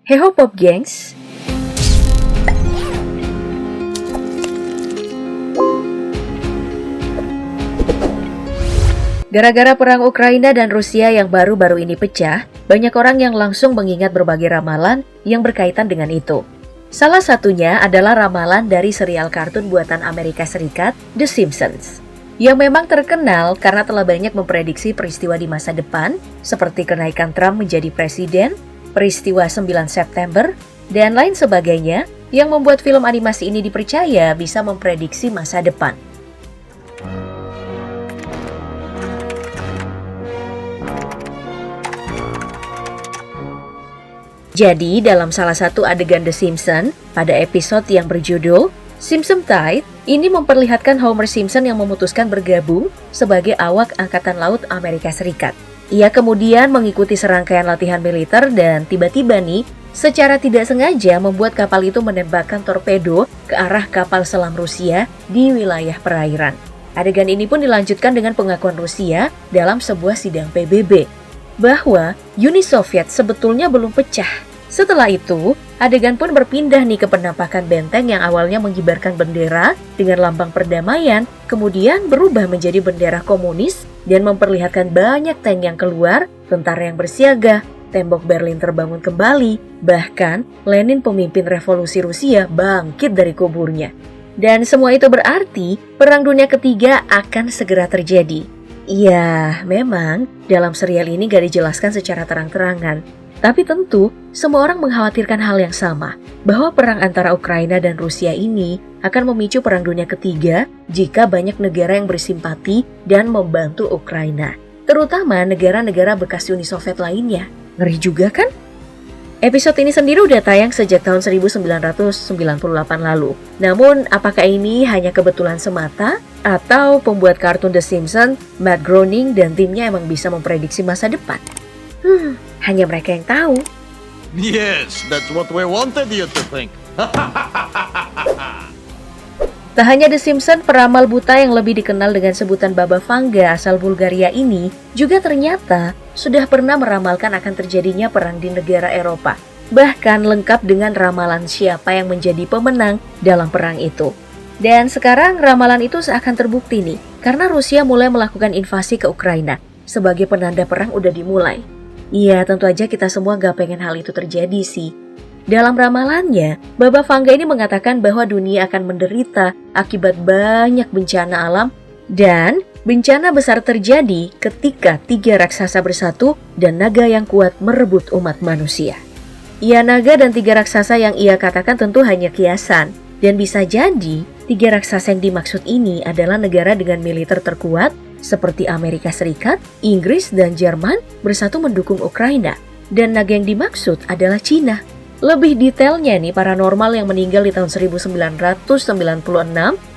Heho Pop Gengs, gara-gara perang Ukraina dan Rusia yang baru-baru ini pecah, banyak orang yang langsung mengingat berbagai ramalan yang berkaitan dengan itu. Salah satunya adalah ramalan dari serial kartun buatan Amerika Serikat, The Simpsons, yang memang terkenal karena telah banyak memprediksi peristiwa di masa depan, seperti kenaikan Trump menjadi presiden, peristiwa 9 September, dan lain sebagainya, yang membuat film animasi ini dipercaya bisa memprediksi masa depan. Jadi, dalam salah satu adegan The Simpsons, pada episode yang berjudul Simpson Tide, ini memperlihatkan Homer Simpson yang memutuskan bergabung sebagai awak Angkatan Laut Amerika Serikat. Ia kemudian mengikuti serangkaian latihan militer dan tiba-tiba nih, secara tidak sengaja membuat kapal itu menembakkan torpedo ke arah kapal selam Rusia di wilayah perairan. Adegan ini pun dilanjutkan dengan pengakuan Rusia dalam sebuah sidang PBB, bahwa Uni Soviet sebetulnya belum pecah. Setelah itu, adegan pun berpindah nih ke penampakan benteng yang awalnya mengibarkan bendera dengan lambang perdamaian, kemudian berubah menjadi bendera komunis dan memperlihatkan banyak tank yang keluar, tentara yang bersiaga, tembok Berlin terbangun kembali, bahkan Lenin pemimpin revolusi Rusia bangkit dari kuburnya. Dan semua itu berarti Perang Dunia Ketiga akan segera terjadi. Ya, memang dalam serial ini gak dijelaskan secara terang-terangan. Tapi tentu, semua orang mengkhawatirkan hal yang sama, bahwa perang antara Ukraina dan Rusia ini akan memicu Perang Dunia Ketiga jika banyak negara yang bersimpati dan membantu Ukraina. Terutama negara-negara bekas Uni Soviet lainnya. Ngeri juga kan? Episode ini sendiri udah tayang sejak tahun 1998 lalu. Namun, apakah ini hanya kebetulan semata? Atau pembuat kartun The Simpsons, Matt Groening dan timnya emang bisa memprediksi masa depan? Hanya mereka yang tahu. Yes, that's what we wanted you to think. Tak hanya The Simpsons, peramal buta yang lebih dikenal dengan sebutan Baba Vanga asal Bulgaria ini juga ternyata sudah pernah meramalkan akan terjadinya perang di negara Eropa. Bahkan lengkap dengan ramalan siapa yang menjadi pemenang dalam perang itu. Dan sekarang ramalan itu seakan terbukti nih, karena Rusia mulai melakukan invasi ke Ukraina. Sebagai penanda perang udah dimulai. Iya, tentu aja kita semua gak pengen hal itu terjadi sih. Dalam ramalannya, Baba Vanga ini mengatakan bahwa dunia akan menderita akibat banyak bencana alam dan bencana besar terjadi ketika 3 raksasa bersatu dan naga yang kuat merebut umat manusia. Iya, naga dan 3 raksasa yang ia katakan tentu hanya kiasan. Dan bisa jadi 3 raksasa yang dimaksud ini adalah negara dengan militer terkuat seperti Amerika Serikat, Inggris, dan Jerman bersatu mendukung Ukraina. Dan naga yang dimaksud adalah Cina. Lebih detailnya nih, paranormal yang meninggal di tahun 1996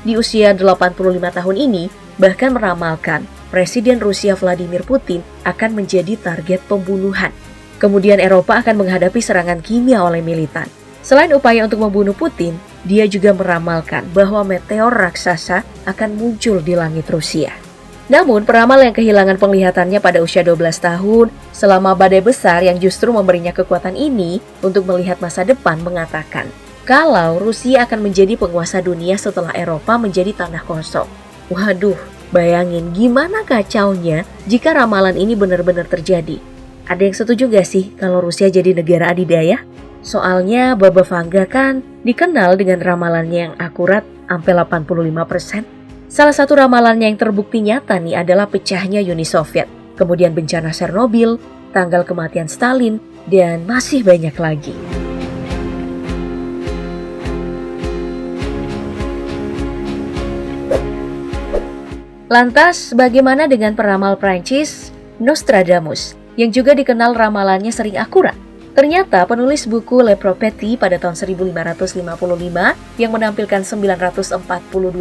di usia 85 tahun ini bahkan meramalkan Presiden Rusia Vladimir Putin akan menjadi target pembunuhan. Kemudian Eropa akan menghadapi serangan kimia oleh militan. Selain upaya untuk membunuh Putin, dia juga meramalkan bahwa meteor raksasa akan muncul di langit Rusia. Namun, peramal yang kehilangan penglihatannya pada usia 12 tahun selama badai besar yang justru memberinya kekuatan ini untuk melihat masa depan mengatakan kalau Rusia akan menjadi penguasa dunia setelah Eropa menjadi tanah kosong. Waduh, bayangin gimana kacaunya jika ramalan ini benar-benar terjadi. Ada yang setuju gak sih kalau Rusia jadi negara adidaya? Soalnya Baba Vanga kan dikenal dengan ramalannya yang akurat sampai 85%. Salah satu ramalannya yang terbukti nyata nih adalah pecahnya Uni Soviet, kemudian bencana Chernobyl, tanggal kematian Stalin, dan masih banyak lagi. Lantas, bagaimana dengan peramal Prancis, Nostradamus, yang juga dikenal ramalannya sering akurat? Ternyata penulis buku Le Prophétie pada tahun 1555 yang menampilkan 942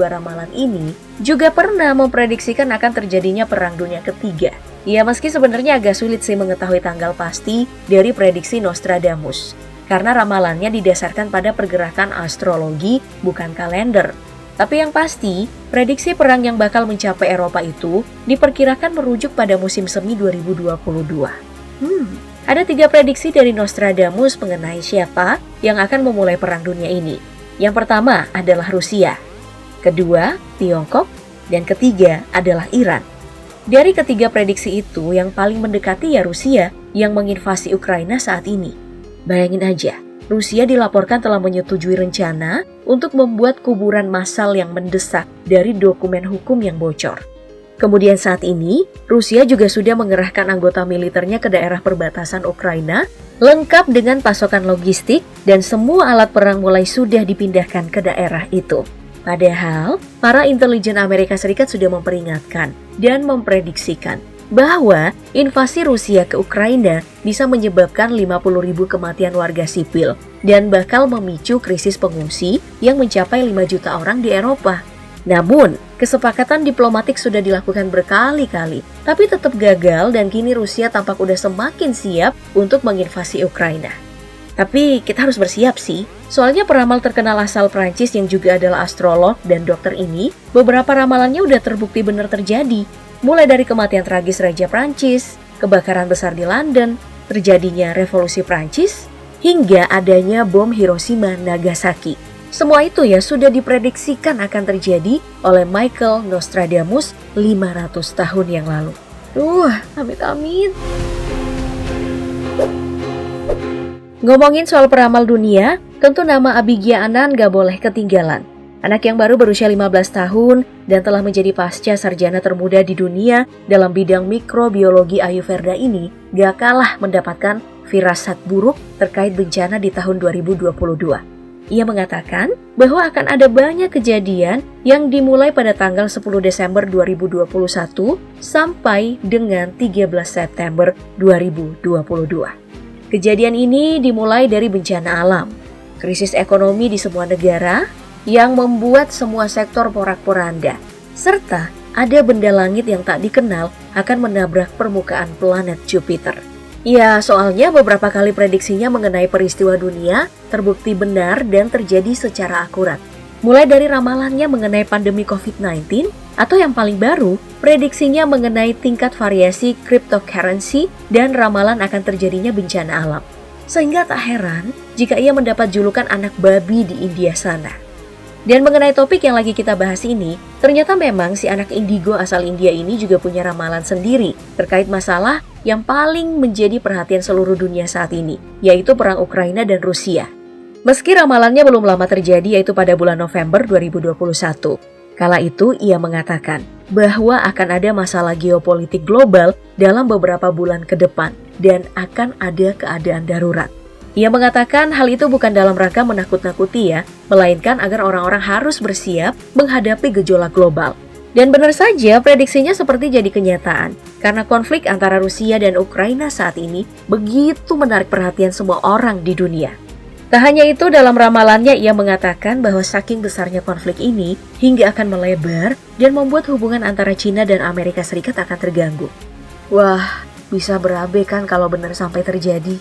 ramalan ini juga pernah memprediksikan akan terjadinya Perang Dunia Ketiga. Ya, meski sebenarnya agak sulit sih mengetahui tanggal pasti dari prediksi Nostradamus, karena ramalannya didasarkan pada pergerakan astrologi bukan kalender. Tapi yang pasti, prediksi perang yang bakal mencapai Eropa itu diperkirakan merujuk pada musim semi 2022. Ada 3 prediksi dari Nostradamus mengenai siapa yang akan memulai perang dunia ini. Yang pertama adalah Rusia, kedua Tiongkok, dan ketiga adalah Iran. Dari ketiga prediksi itu, yang paling mendekati ya Rusia yang menginvasi Ukraina saat ini. Bayangin aja, Rusia dilaporkan telah menyetujui rencana untuk membuat kuburan massal yang mendesak dari dokumen hukum yang bocor. Kemudian saat ini, Rusia juga sudah mengerahkan anggota militernya ke daerah perbatasan Ukraina, lengkap dengan pasokan logistik dan semua alat perang mulai sudah dipindahkan ke daerah itu. Padahal, para intelijen Amerika Serikat sudah memperingatkan dan memprediksikan bahwa invasi Rusia ke Ukraina bisa menyebabkan 50.000 kematian warga sipil dan bakal memicu krisis pengungsi yang mencapai 5 juta orang di Eropa. Namun, kesepakatan diplomatik sudah dilakukan berkali-kali, tapi tetap gagal dan kini Rusia tampak udah semakin siap untuk menginvasi Ukraina. Tapi kita harus bersiap sih, soalnya peramal terkenal asal Prancis yang juga adalah astrolog dan dokter ini, beberapa ramalannya udah terbukti benar terjadi. Mulai dari kematian tragis Raja Prancis, kebakaran besar di London, terjadinya revolusi Prancis, hingga adanya bom Hiroshima Nagasaki. Semua itu ya sudah diprediksikan akan terjadi oleh Michael Nostradamus 500 tahun yang lalu. Amit-amit. Ngomongin soal peramal dunia, tentu nama Abhigya Anand gak boleh ketinggalan. Anak yang baru berusia 15 tahun dan telah menjadi pasca sarjana termuda di dunia dalam bidang mikrobiologi Ayurveda ini gak kalah mendapatkan firasat buruk terkait bencana di tahun 2022. Ia mengatakan bahwa akan ada banyak kejadian yang dimulai pada tanggal 10 Desember 2021 sampai dengan 13 September 2022. Kejadian ini dimulai dari bencana alam, krisis ekonomi di semua negara yang membuat semua sektor porak-poranda, serta ada benda langit yang tak dikenal akan menabrak permukaan planet Jupiter. Ya, soalnya beberapa kali prediksinya mengenai peristiwa dunia terbukti benar dan terjadi secara akurat. Mulai dari ramalannya mengenai pandemi COVID-19, atau yang paling baru, prediksinya mengenai tingkat variasi cryptocurrency dan ramalan akan terjadinya bencana alam. Sehingga tak heran jika ia mendapat julukan anak babi di India sana. Dan mengenai topik yang lagi kita bahas ini, ternyata memang si anak indigo asal India ini juga punya ramalan sendiri terkait masalah yang paling menjadi perhatian seluruh dunia saat ini, yaitu perang Ukraina dan Rusia. Meski ramalannya belum lama terjadi, yaitu pada bulan November 2021. Kala itu ia mengatakan bahwa akan ada masalah geopolitik global dalam beberapa bulan ke depan dan akan ada keadaan darurat. Ia mengatakan hal itu bukan dalam rangka menakut-nakuti ya, melainkan agar orang-orang harus bersiap menghadapi gejolak global. Dan benar saja prediksinya seperti jadi kenyataan, karena konflik antara Rusia dan Ukraina saat ini begitu menarik perhatian semua orang di dunia. Tak hanya itu, dalam ramalannya ia mengatakan bahwa saking besarnya konflik ini hingga akan melebar dan membuat hubungan antara China dan Amerika Serikat akan terganggu. Wah, bisa berabe kan kalau benar sampai terjadi.